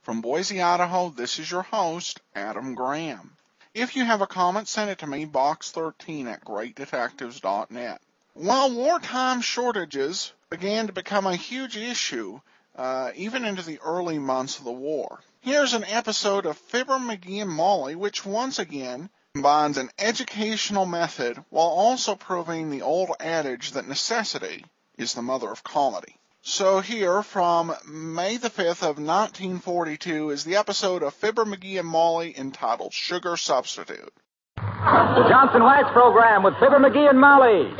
From Boise, Idaho, this is your host, Adam Graham. If you have a comment, send it to me, box13@greatdetectives.net. While wartime shortages began to become a huge issue, even into the early months of the war, here's an episode of Fibber McGee and Molly, which once again combines an educational method while also proving the old adage that necessity is the mother of comedy. So here, from May the 5th of 1942, is the episode of Fibber McGee and Molly entitled Sugar Substitute. The Johnson Wax Program with Fibber McGee and Molly.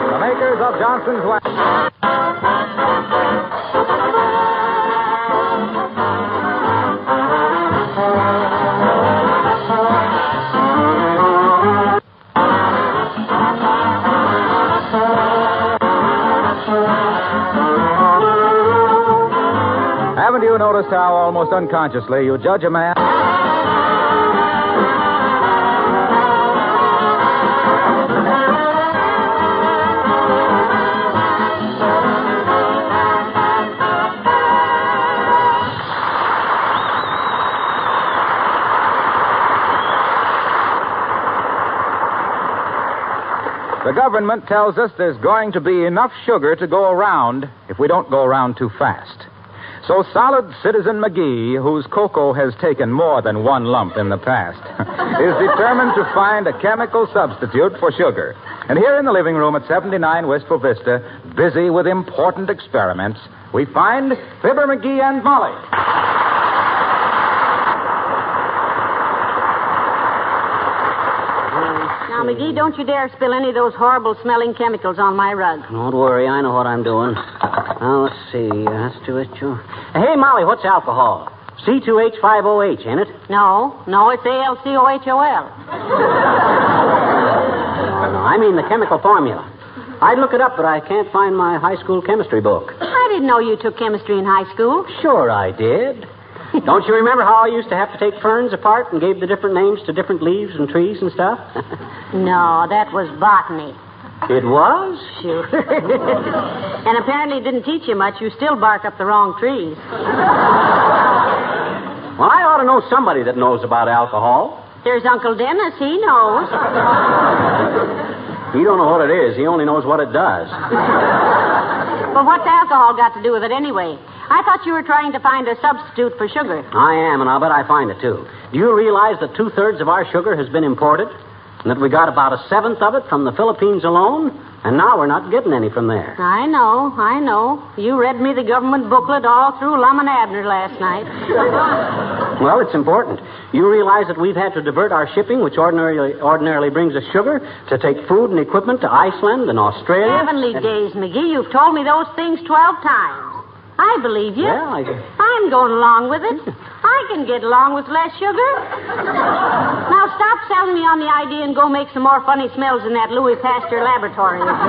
The makers of Johnson's Wax. Haven't you noticed how, almost unconsciously, you judge a man? The government tells us there's going to be enough sugar to go around if we don't go around too fast. So solid Citizen McGee, whose cocoa has taken more than one lump in the past, is determined to find a chemical substitute for sugar. And here in the living room at 79 Wistful Vista, busy with important experiments, we find Fibber McGee and Molly. Now, McGee, don't you dare spill any of those horrible-smelling chemicals on my rug. Don't worry, I know what I'm doing. Now, let's see. Hey, Molly, what's alcohol? C2H5OH, ain't it? No, it's ALCOHOL. No, I mean the chemical formula. I'd look it up, but I can't find my high school chemistry book. I didn't know you took chemistry in high school. Sure I did. Don't you remember how I used to have to take ferns apart and gave the different names to different leaves and trees and stuff? No, that was botany. It was? Sure. And apparently it didn't teach you much. You still bark up the wrong trees. Well, I ought to know somebody that knows about alcohol. There's Uncle Dennis. He knows. He don't know what it is. He only knows what it does. Well, what's alcohol got to do with it anyway? I thought you were trying to find a substitute for sugar. I am, and I'll bet I find it, too. Do you realize that 2/3 of our sugar has been imported? And that we got about 1/7 of it from the Philippines alone? And now we're not getting any from there. I know. You read me the government booklet all through Lum and Abner last night. Well, it's important. You realize that we've had to divert our shipping, which ordinarily brings us sugar, to take food and equipment to Iceland and Australia? Heavenly days, McGee. You've told me those things 12 times. I believe you. Yeah, I'm going along with it. I can get along with less sugar. Now stop selling me on the idea and go make some more funny smells in that Louis Pasteur laboratory of yours.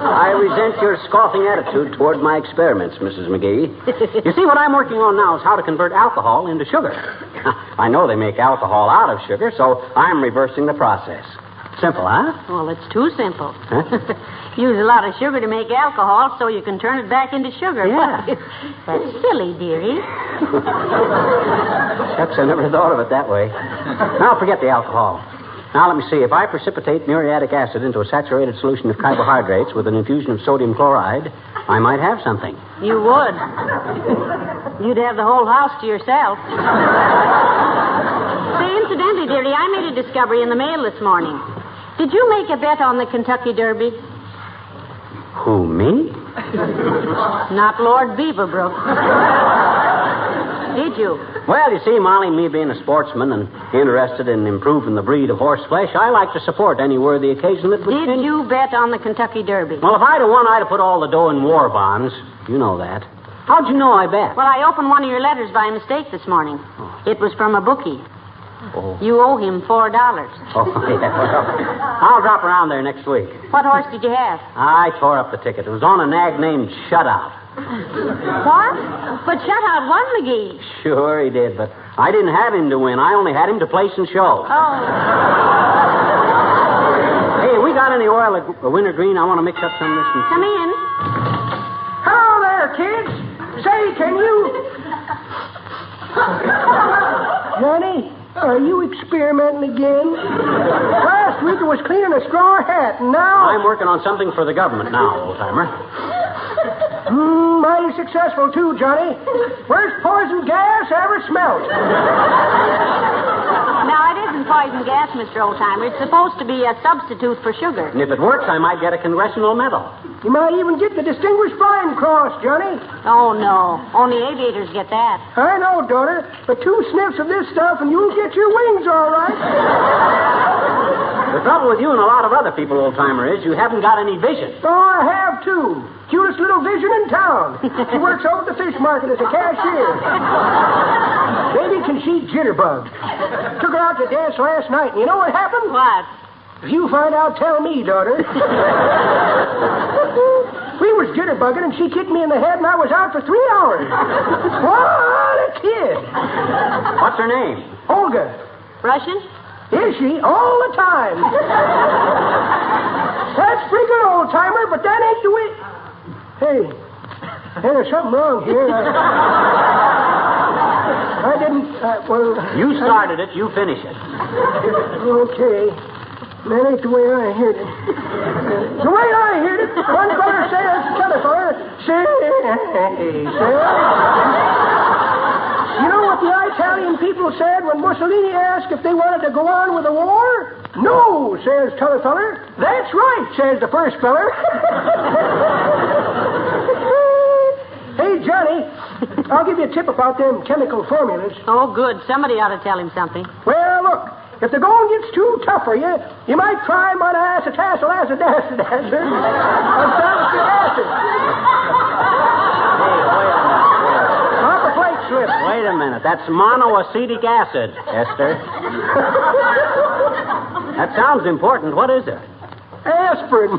I resent your scoffing attitude toward my experiments, Mrs. McGee. You see, what I'm working on now is how to convert alcohol into sugar. I know they make alcohol out of sugar, so I'm reversing the process. Simple, huh? Well, it's too simple. Use a lot of sugar to make alcohol so you can turn it back into sugar. Yeah. That's silly, dearie. Shucks, I never thought of it that way. Now, forget the alcohol. Now, let me see. If I precipitate muriatic acid into a saturated solution of carbohydrates with an infusion of sodium chloride, I might have something. You would. You'd have the whole house to yourself. Say, incidentally, dearie, I made a discovery in the mail this morning. Did you make a bet on the Kentucky Derby? Who, me? Not Lord Beaverbrook. Did you? Well, you see, Molly, me being a sportsman and interested in improving the breed of horse flesh, I like to support any worthy occasion that would... Did you bet on the Kentucky Derby? Well, if I'd have won, I'd have put all the dough in war bonds. You know that. How'd you know I bet? Well, I opened one of your letters by mistake this morning. It was from a bookie. Oh. You owe him $4. Oh, yeah. Well, I'll drop around there next week. What horse did you have? I tore up the ticket. It was on a nag named Shutout. What? But Shutout won, McGee. Sure he did, but I didn't have him to win. I only had him to place and show. Oh. Hey, we got got any oil at Wintergreen? I want to mix up some of this. Come in. Hello there, kids. Say, can you... Johnny, are you experimenting again? Last week it was cleaning a straw hat, and now... I'm working on something for the government now, old-timer. Mighty successful, too, Johnny. Worst poison gas ever smelt. Now, it isn't poison gas, Mr. Oldtimer. It's supposed to be a substitute for sugar. And if it works, I might get a congressional medal. You might even get the Distinguished Flying Cross, Johnny. Oh, no. Only aviators get that. I know, daughter, but 2 sniffs of this stuff and you'll get your wings all right. The trouble with you and a lot of other people, old-timer, is you haven't got any vision. Oh, I have, too. Cutest little vision in town. She works over at the fish market as a cashier. Baby can see jitterbug. Took her out to dance last night, and you know what happened? What? If you find out, tell me, daughter. We was jitterbugging, and she kicked me in the head, and I was out for 3 hours. What a kid. What's her name? Olga. Russian? Is she? All the time. That's pretty good, old-timer, but that ain't the way... Hey, there's something wrong here. I didn't, well... You started it, you finish it. Okay. That ain't the way I heard it. The way I heard it, one feller says to the other feller, say, You know what the Italian people said when Mussolini asked if they wanted to go on with the war? No, says t'other feller. That's right, says the first feller. Hey, Johnny, I'll give you a tip about them chemical formulas. Oh, good. Somebody ought to tell him something. Well, look, if the going gets too tough for you, you might try monoacetazoacid acid. Proper plate slip. Wait a minute. That's monoacetic acid, Esther. That sounds important. What is it? Aspirin.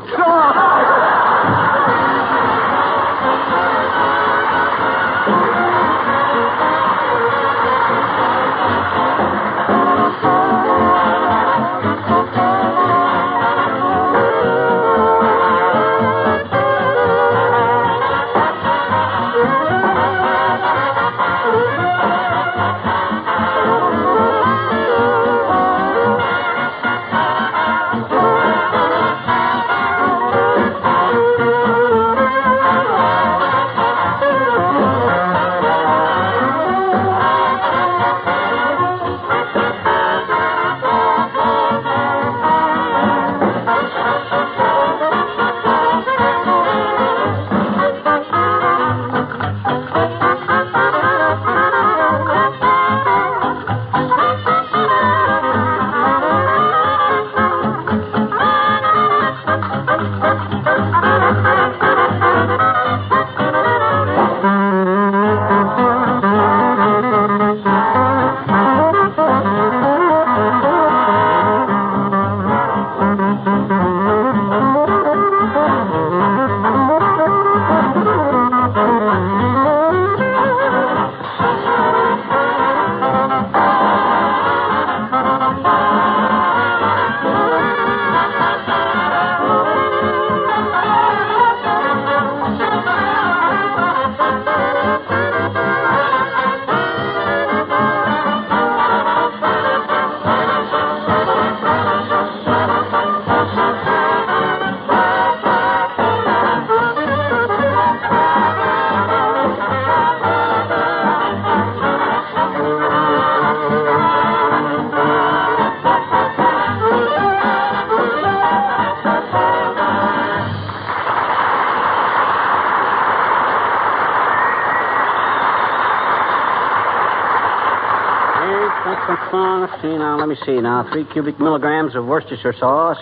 Let me see now. 3 cubic milligrams of Worcestershire sauce,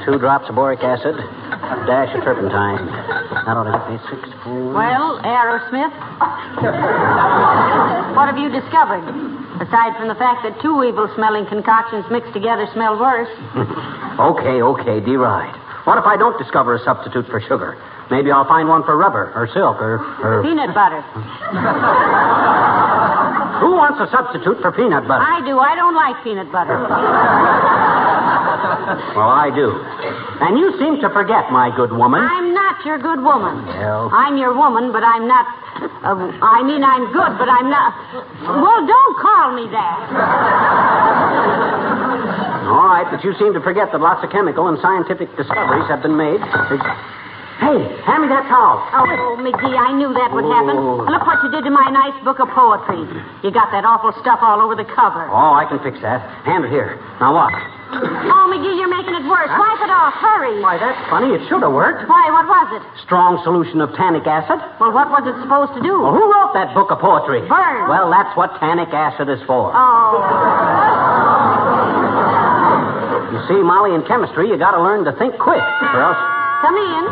2 drops of boric acid, a dash of turpentine. That ought to get me 6 spoons. Well, Aerosmith, what have you discovered? Aside from the fact that 2 evil-smelling concoctions mixed together smell worse. Okay, deride. What if I don't discover a substitute for sugar? Maybe I'll find one for rubber or silk or... Peanut butter. Who wants a substitute for peanut butter? I do. I don't like peanut butter. Well, I do. And you seem to forget, my good woman. I'm not your good woman. Well. I'm your woman, but I'm not... I'm good, but I'm not... Well, don't call me that. All right, but you seem to forget that lots of chemical and scientific discoveries have been made. Hey, hand me that towel. Oh, McGee, I knew that would happen. Look what you did to my nice book of poetry. You got that awful stuff all over the cover. Oh, I can fix that. Hand it here. Now what? Oh, McGee, you're making it worse. Wipe it off. Hurry. Why, that's funny. It should have worked. Why, what was it? Strong solution of tannic acid. Well, what was it supposed to do? Well, who wrote that book of poetry? Burn. Well, that's what tannic acid is for. Oh. You see, Molly, in chemistry, you got to learn to think quick, or else... Come in.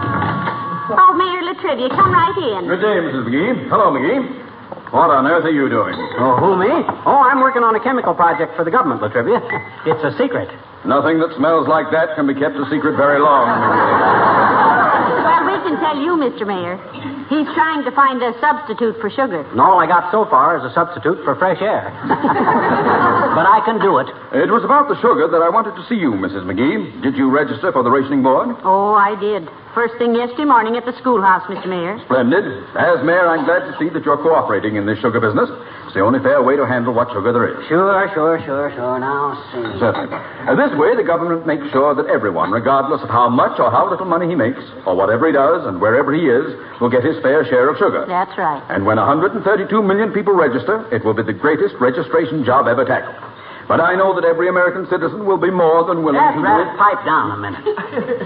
Oh, Mayor Latrivia, come right in. Good day, Mrs. McGee. Hello, McGee. What on earth are you doing? Oh, who, me? Oh, I'm working on a chemical project for the government, Latrivia. It's a secret. Nothing that smells like that can be kept a secret very long, Well, we can tell you, Mr. Mayor. He's trying to find a substitute for sugar. And all I got so far is a substitute for fresh air. But I can do it. It was about the sugar that I wanted to see you, Mrs. McGee. Did you register for the rationing board? Oh, I did. First thing yesterday morning at the schoolhouse, Mr. Mayor. Splendid. As mayor, I'm glad to see that you're cooperating in this sugar business. It's the only fair way to handle what sugar there is. Sure. Now, see. Certainly. This way, the government makes sure that everyone, regardless of how much or how little money he makes, or whatever he does and wherever he is, will get his fair share of sugar. That's right. And when 132 million people register, it will be the greatest registration job ever tackled. But I know that every American citizen will be more than willing to do it. Pipe down a minute.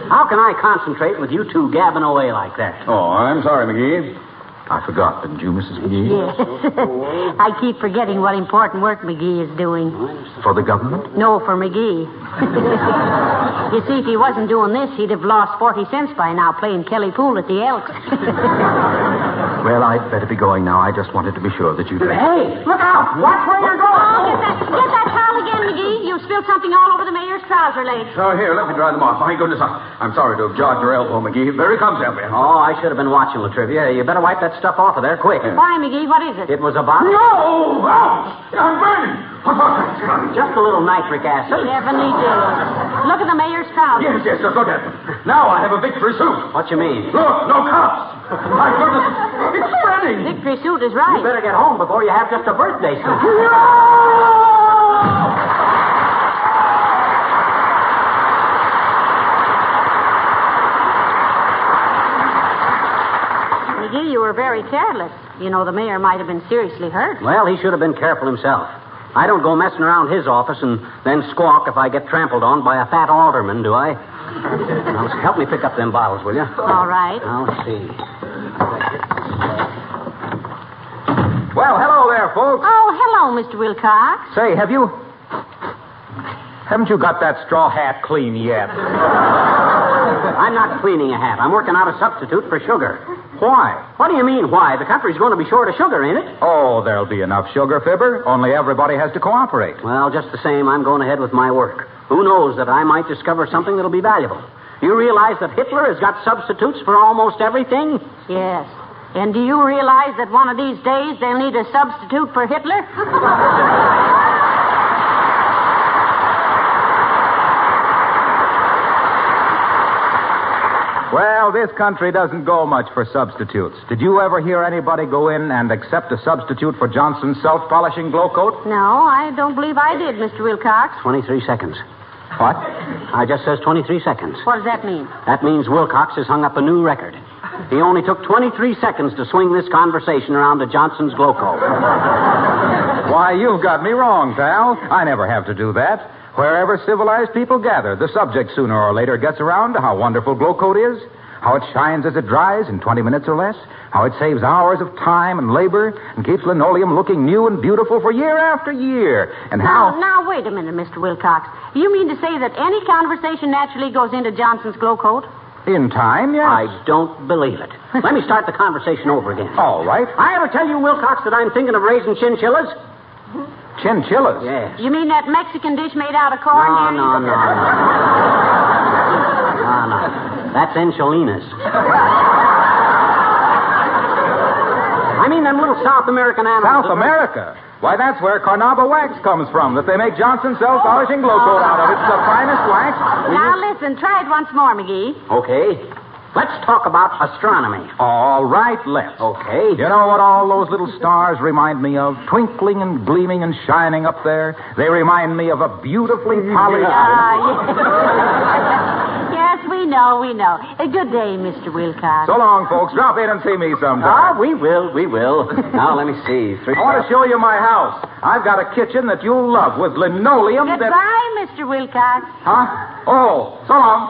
How can I concentrate with you two gabbing away like that? Oh, I'm sorry, McGee. I forgot, didn't you, Mrs. McGee? Yes. I keep forgetting what important work McGee is doing. For the government? No, for McGee. You see, if he wasn't doing this, he'd have lost 40 cents by now playing Kelly Pool at the Elks. Well, I'd better be going now. I just wanted to be sure that you... Hey, look out! Watch where you're going! Oh, get that towel again, McGee. You spilled something all over the mayor's trouser legs. Oh, here, let me dry them off. My goodness, I'm sorry to have jarred your elbow, McGee. Very clumsy of me. Oh, I should have been watching, Latrivia. You better wipe that stuff off of there quick. Why, McGee? What is it? It was a bottle. No! I'm burning! Just a little nitric acid. Heavenly days. Look at the mayor's trousers. Yes, just look at them. Now I have a victory suit. What you mean? Look, no cops. My goodness, it's spreading. Victory suit is right. You better get home before you have just a birthday suit. McGee, you were very careless. You know, the mayor might have been seriously hurt. Well, he should have been careful himself. I don't go messing around his office and then squawk if I get trampled on by a fat alderman, do I? Now, help me pick up them bottles, will you? All right. I'll see. Well, hello there, folks. Oh, hello, Mr. Wilcox. Say, haven't you got that straw hat clean yet? I'm not cleaning a hat. I'm working out a substitute for sugar. Why? What do you mean, why? The country's going to be short of sugar, ain't it? Oh, there'll be enough sugar, Fibber. Only everybody has to cooperate. Well, just the same, I'm going ahead with my work. Who knows that I might discover something that'll be valuable. You realize that Hitler has got substitutes for almost everything? Yes. And do you realize that one of these days they'll need a substitute for Hitler? Well, this country doesn't go much for substitutes. Did you ever hear anybody go in and accept a substitute for Johnson's self-polishing glow coat? No, I don't believe I did, Mr. Wilcox. 23 seconds. What? I just says 23 seconds. What does that mean? That means Wilcox has hung up a new record. He only took 23 seconds to swing this conversation around to Johnson's glow coat. Why, you've got me wrong, pal. I never have to do that. Wherever civilized people gather, the subject sooner or later gets around to how wonderful glow coat is, how it shines as it dries in 20 minutes or less, how it saves hours of time and labor and keeps linoleum looking new and beautiful for year after year, and how... Now, wait a minute, Mr. Wilcox. You mean to say that any conversation naturally goes into Johnson's glow coat? In time, yes. I don't believe it. Let me start the conversation over again. All right. I ever tell you, Wilcox, that I'm thinking of raising chinchillas? Chinchillas? Yes. You mean that Mexican dish made out of corn? No. No. That's enchiladas. I mean them little South American animals. South America? Why, that's where Carnauba wax comes from, that they make Johnson's self-polishing glow coat out of. It's the finest wax. Now, listen, try it once more, McGee. Okay. Let's talk about astronomy. All right, let's. Okay. You know what all those little stars remind me of? Twinkling and gleaming and shining up there. They remind me of a beautifully polished... Yes, we know. A good day, Mr. Wilcox. So long, folks. Drop in and see me sometime. We will. Now, let me see. I want to show you my house. I've got a kitchen that you'll love with linoleum that... Goodbye, Mr. Wilcox. Huh? Oh, so long.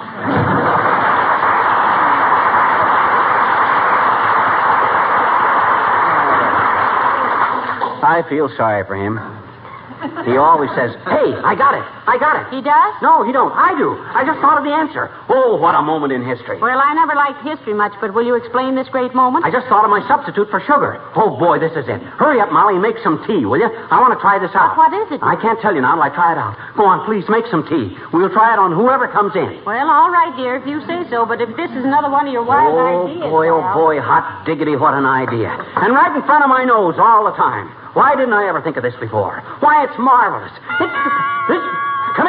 I feel sorry for him. He always says, hey, I got it. He does? No, he don't. I do. I just thought of the answer. Oh, what a moment in history. Well, I never liked history much, but will you explain this great moment? I just thought of my substitute for sugar. Oh, boy, this is it. Hurry up, Molly, and make some tea, will you? I want to try this out. What is it? I can't tell you now till I try it out. Go on, please, make some tea. We'll try it on whoever comes in. Well, all right, dear, if you say so, but if this is another one of your wild ideas... Oh, boy, hot diggity, what an idea. And right in front of my nose all the time. Why didn't I ever think of this before? Why, it's marvelous. Come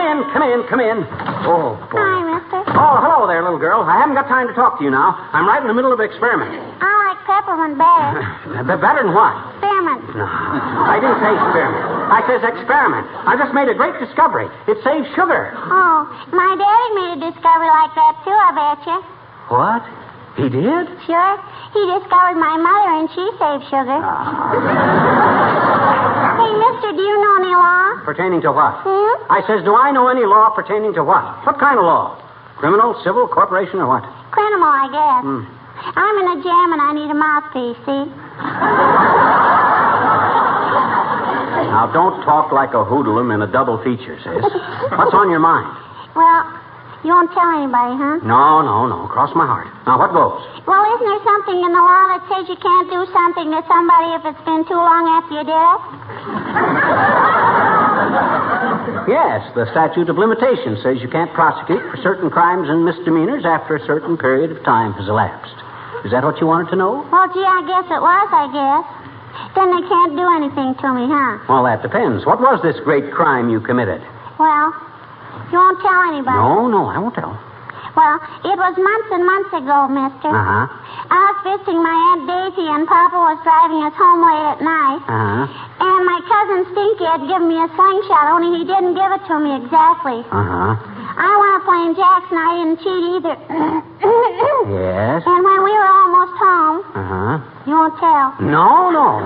in. Oh, boy. Hi, mister. Oh, hello there, little girl. I haven't got time to talk to you now. I'm right in the middle of an experiment. I like peppermint better. Better than what? Experiment. No, I didn't say experiment. I says experiment. I just made a great discovery. It saves sugar. Oh, my daddy made a discovery like that, too, I betcha. What? He did? Sure. He discovered my mother, and she saved sugar. Hey, mister, do you know any law? Pertaining to what? Hmm? I says, do I know any law pertaining to what? What kind of law? Criminal, civil, corporation, or what? Criminal, I guess. I'm in a jam, and I need a mouthpiece, see? Now, don't talk like a hoodlum in a double feature, sis. What's on your mind? Well, you won't tell anybody, huh? No. Cross my heart. Now, what goes? Well, isn't there something in the law that says you can't do something to somebody if it's been too long after you did it? Yes, the statute of limitations says you can't prosecute for certain crimes and misdemeanors after a certain period of time has elapsed. Is that what you wanted to know? Well, gee, I guess it was, I guess. Then they can't do anything to me, huh? Well, that depends. What was this great crime you committed? Well, you won't tell anybody. No, I won't tell. Well, it was months and months ago, mister. Uh-huh. I was visiting my Aunt Daisy, and Papa was driving us home late at night. Uh-huh. And my cousin Stinky had given me a slingshot, only he didn't give it to me exactly. Uh-huh. I went playing jacks, and I didn't cheat either. Yes? And when we were almost home, Uh-huh. you won't tell. No. No,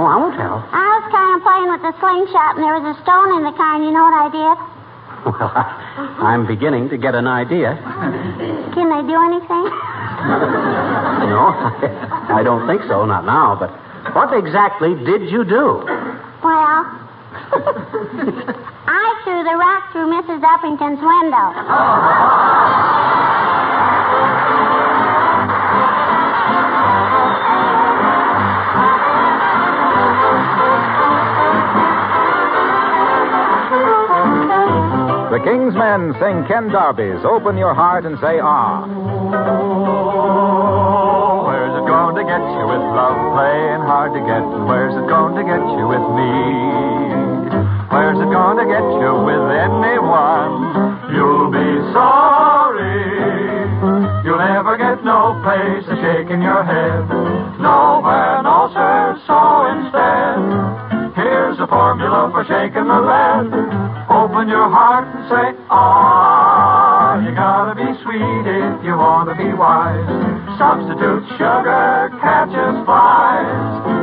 I won't tell. I was kind of playing with the slingshot, and there was a stone in the car, and you know what I did? Well, I'm beginning to get an idea. Can they do anything? No, I don't think so, not now, but what exactly did you do? Well, I threw the rock through Mrs. Uppington's window. The King's Men sing Ken Darby's Open Your Heart and Say Ah. Where's it going to get you with love playing hard to get? Where's it going to get you with me? Where's it going to get you with anyone? You'll be sorry. You'll never get no place to shaking your head. Nowhere, no sir, so instead, here's a formula for shaking the lead. Open your heart and say, ah. You gotta be sweet if you want to be wise. Substitute sugar catches flies.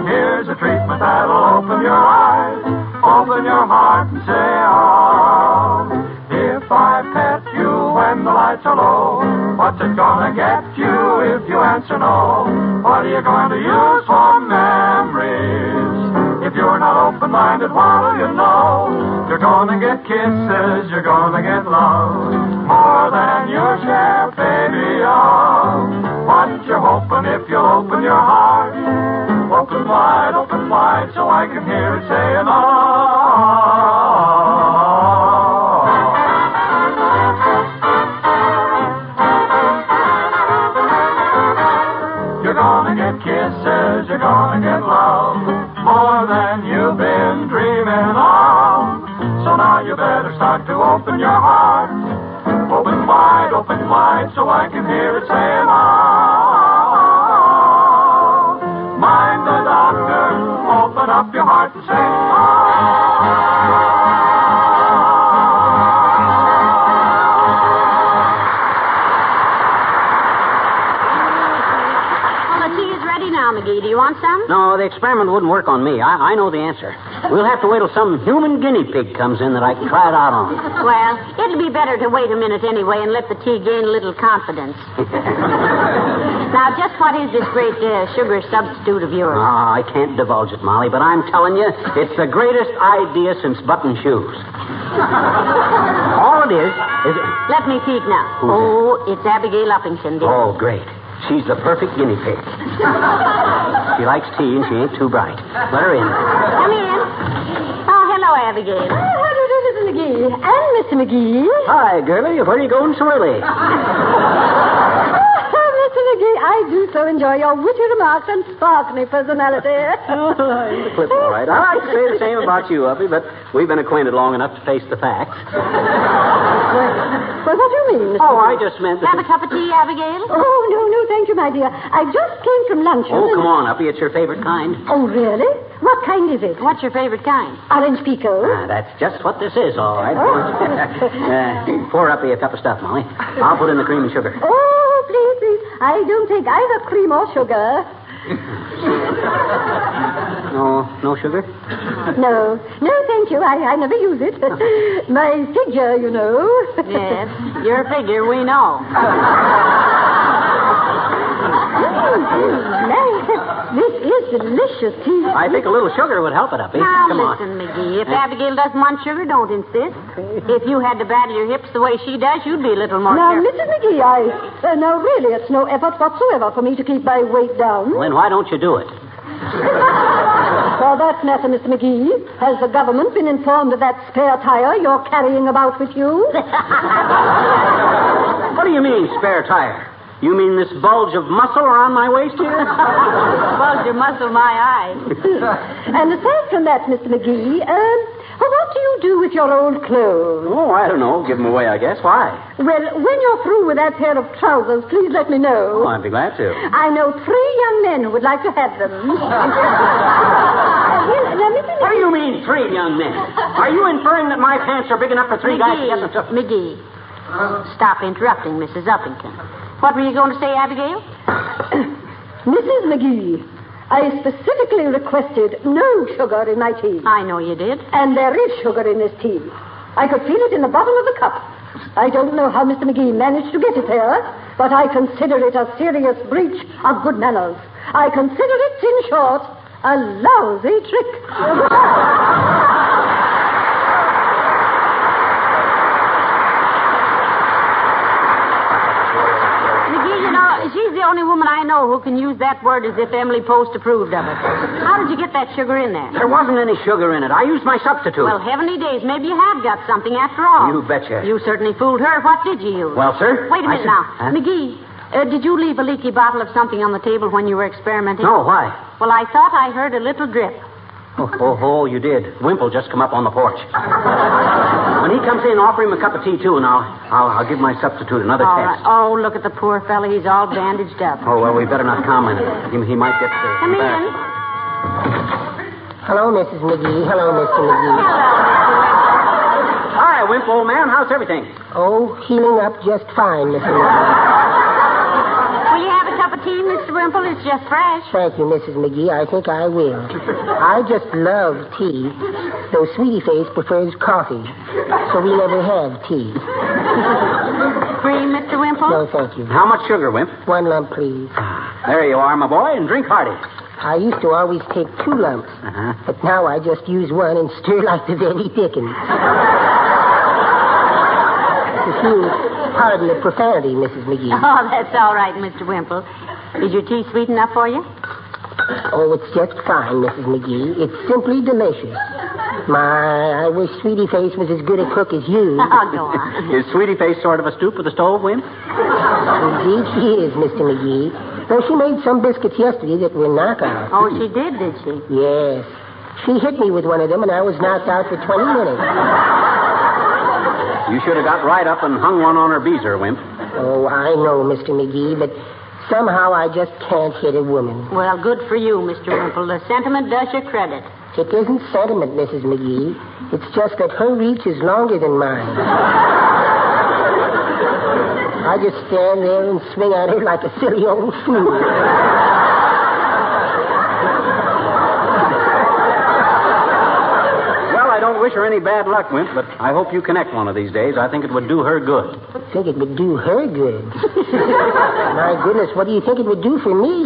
Here's a treatment that'll open your eyes. Open your heart and say, ah. If I pet you when the lights are low, what's it gonna get you if you answer no? What are you going to use for memories? If you're not open-minded, what'll you know? You're gonna get kisses, you're gonna get love, more than your share, baby, of. What you're hoping if you'll open your heart, open wide, so I can hear it saying, You're gonna get kisses, you're gonna get love, more than you've been dreaming of. So now you better start to open your heart. Open wide, so I can hear it saying, ah. Mind the doctor, open up your heart and say, ah. McGee, do you want some? No, the experiment wouldn't work on me. I know the answer. We'll have to wait till some human guinea pig comes in that I can try it out on. Well, it'll be better to wait a minute anyway and let the tea gain a little confidence. Now, just what is this great sugar substitute of yours? I can't divulge it, Molly, but I'm telling you, it's the greatest idea since button shoes. All it is... Let me peek now. It's Abigail Uppington, dear. Oh, great. She's the perfect guinea pig. She likes tea and she ain't too bright. Let her in. Come in. Oh, hello, Abigail. How do you do, Mrs. McGee? And Mr. McGee. Hi, girlie. Where are you going so early? Mr. McGee, I do so enjoy your witty remarks and sparkling personality. Oh, I'm the clip, all right. I like to say the same about you, Uppy, but we've been acquainted long enough to face the facts. Well, what do you mean, Mr. I just meant that... Have a cup of tea, Abigail? Oh, no, thank you, my dear. I just came from luncheon. Oh, come on, Uppy. It's your favorite kind. Oh, really? What kind is it? What's your favorite kind? Orange pico. That's just what this is, all right. Pour Uppy a cup of stuff, Molly. I'll put in the cream and sugar. Oh, please. I don't take either cream or sugar. No sugar? No, thank you. I never use it. My figure, you know. Yes, your figure, we know. This is delicious tea. I think a little sugar would help it, Uppy. Now, Come listen, McGee. If Abigail doesn't want sugar, don't insist. If you had to battle your hips the way she does, you'd be a little more Now, careful. Mrs. McGee, now, really, it's no effort whatsoever for me to keep my weight down. Well, then why don't you do it? For that matter, Mr. McGee, has the government been informed of that spare tire you're carrying about with you? What do you mean, spare tire? You mean this bulge of muscle around my waist here? Bulge of muscle, my eye. And aside from that, Mr. McGee, what do you do with your old clothes? Oh, I don't know. Give them away, I guess. Why? Well, when you're through with that pair of trousers, please let me know. Oh, I'd be glad to. I know 3 young men who would like to have them. Well, now, Mr. McGee... What do you mean, 3 young men? Are you inferring that my pants are big enough for 3 guys to get them to... McGee, stop interrupting Mrs. Uppington. What were you going to say, Abigail? Mrs. McGee, I specifically requested no sugar in my tea. I know you did. And there is sugar in this tea. I could feel it in the bottom of the cup. I don't know how Mr. McGee managed to get it there, but I consider it a serious breach of good manners. I consider it, in short, a lousy trick. She's the only woman I know who can use that word as if Emily Post approved of it. How did you get that sugar in there? There wasn't any sugar in it. I used my substitute. Well, heavenly days, maybe you have got something after all. You betcha. You certainly fooled her. What did you use? Well, sir... Wait a minute now. Huh? McGee, did you leave a leaky bottle of something on the table when you were experimenting? No, why? Well, I thought I heard a little drip. Oh, you did. Wimple just come up on the porch. When he comes in, offer him a cup of tea, too, and I'll give my substitute another all test. Right. Oh, look at the poor fella. He's all bandaged up. Oh, well, we better not comment. He might get... Come in. Hello, Mrs. McGee. Hello, Mr. McGee. Hi, Wimple, old man. How's everything? Oh, healing up just fine, Mr. McGee. Will you have a cup of tea, Mr. Wimple? It's just fresh. Thank you, Mrs. McGee. I think I will. I just love tea, though Sweetie Face prefers coffee, so we never have tea. Cream, Mr. Wimple? No, thank you. How much sugar, Wimp? 1 lump, please. There you are, my boy, and drink hearty. I used to always take 2 lumps, but now I just use 1 and stir like the very Dickens. If you'll pardon the profanity, Mrs. McGee. Oh, that's all right, Mr. Wimple. Is your tea sweet enough for you? Oh, it's just fine, Mrs. McGee. It's simply delicious. My, I wish Sweetie Face was as good a cook as you. Oh, go on. Is Sweetie Face sort of a stoop with a stove, Wimp? Indeed she is, Mr. McGee. Though she made some biscuits yesterday that were knockouts. Oh, she did she? Yes. She hit me with one of them, and I was knocked out for 20 minutes. You should have got right up and hung one on her beezer, Wimp. Oh, I know, Mr. McGee, but somehow I just can't hit a woman. Well, good for you, Mr. Wimple. The sentiment does you credit. It isn't sentiment, Mrs. McGee. It's just that her reach is longer than mine. I just stand there and swing at her like a silly old fool. Well, I don't wish her any bad luck, Wimp, but I hope you connect one of these days. I think it would do her good. Think it would do her good? My goodness, what do you think it would do for me?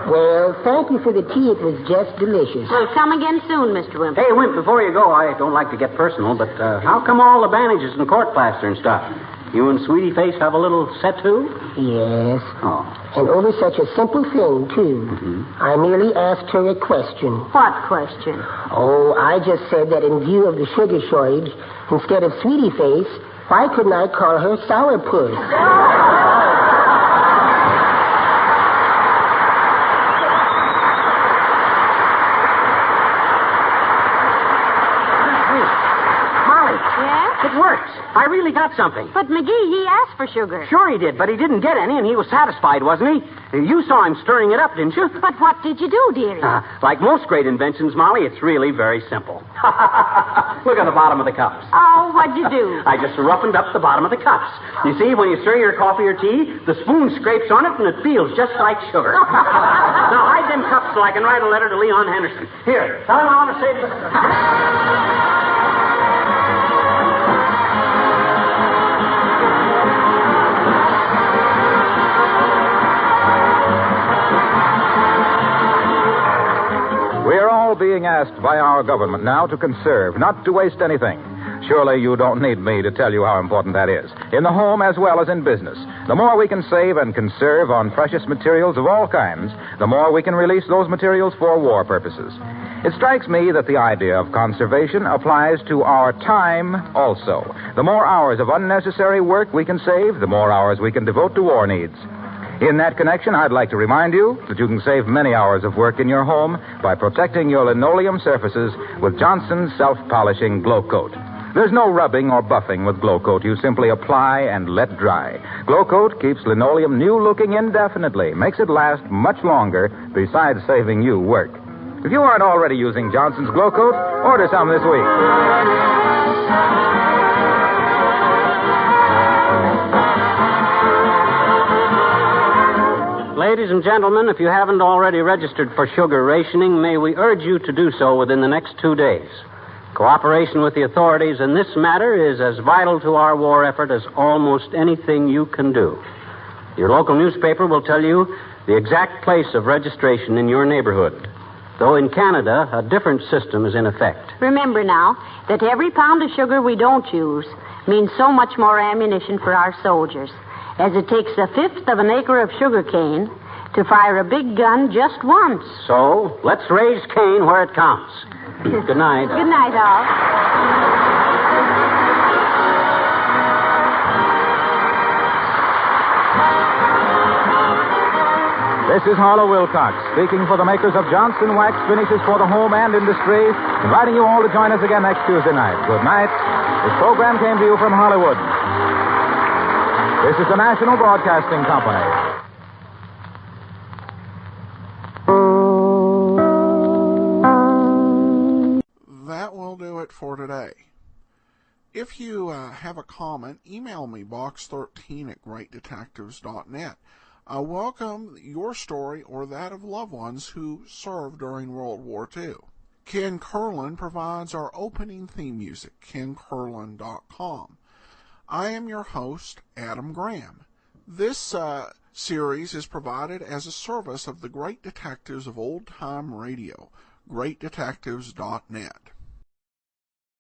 Well, thank you for the tea. It was just delicious. Well, come again soon, Mr. Wimple. Hey, Wimp, before you go, I don't like to get personal, but how come all the bandages and court plaster and stuff? You and Sweetie Face have a little set, too? Yes. Oh. And over such a simple thing, too. Mm-hmm. I merely asked her a question. What question? Oh, I just said that in view of the sugar shortage, instead of Sweetie Face, why couldn't I call her Sourpuss? It works. I really got something. But McGee, he asked for sugar. Sure he did, but he didn't get any, and he was satisfied, wasn't he? You saw him stirring it up, didn't you? But what did you do, dearie? Like most great inventions, Molly, it's really very simple. Look at the bottom of the cups. Oh, what'd you do? I just roughened up the bottom of the cups. You see, when you stir your coffee or tea, the spoon scrapes on it, and it feels just like sugar. Now, hide them cups so I can write a letter to Leon Henderson. Here, tell him I want to save the... Being asked by our government now to conserve, not to waste anything. Surely you don't need me to tell you how important that is. In the home as well as in business. The more we can save and conserve on precious materials of all kinds, the more we can release those materials for war purposes. It strikes me that the idea of conservation applies to our time also. The more hours of unnecessary work we can save, the more hours we can devote to war needs. In that connection, I'd like to remind you that you can save many hours of work in your home by protecting your linoleum surfaces with Johnson's self-polishing Glow Coat. There's no rubbing or buffing with Glow Coat. You simply apply and let dry. Glow Coat keeps linoleum new-looking indefinitely, makes it last much longer, besides saving you work. If you aren't already using Johnson's Glow Coat, order some this week. Ladies and gentlemen, if you haven't already registered for sugar rationing, may we urge you to do so within the next 2 days. Cooperation with the authorities in this matter is as vital to our war effort as almost anything you can do. Your local newspaper will tell you the exact place of registration in your neighborhood. Though in Canada, a different system is in effect. Remember now that every pound of sugar we don't use means so much more ammunition for our soldiers, as it takes 1/5 of an acre of sugar cane to fire a big gun just once. So, let's raise cane where it counts. Good night. Good night, all. This is Harlow Wilcox, speaking for the makers of Johnson Wax Finishes for the Home and Industry, inviting you all to join us again next Tuesday night. Good night. This program came to you from Hollywood. This is the National Broadcasting Company. That will do it for today. If you have a comment, email me, box13@greatdetectives.net. I welcome your story or that of loved ones who served during World War II. Ken Curlin provides our opening theme music, KenCurlin.com. I am your host, Adam Graham. This series is provided as a service of the Great Detectives of Old Time Radio, greatdetectives.net.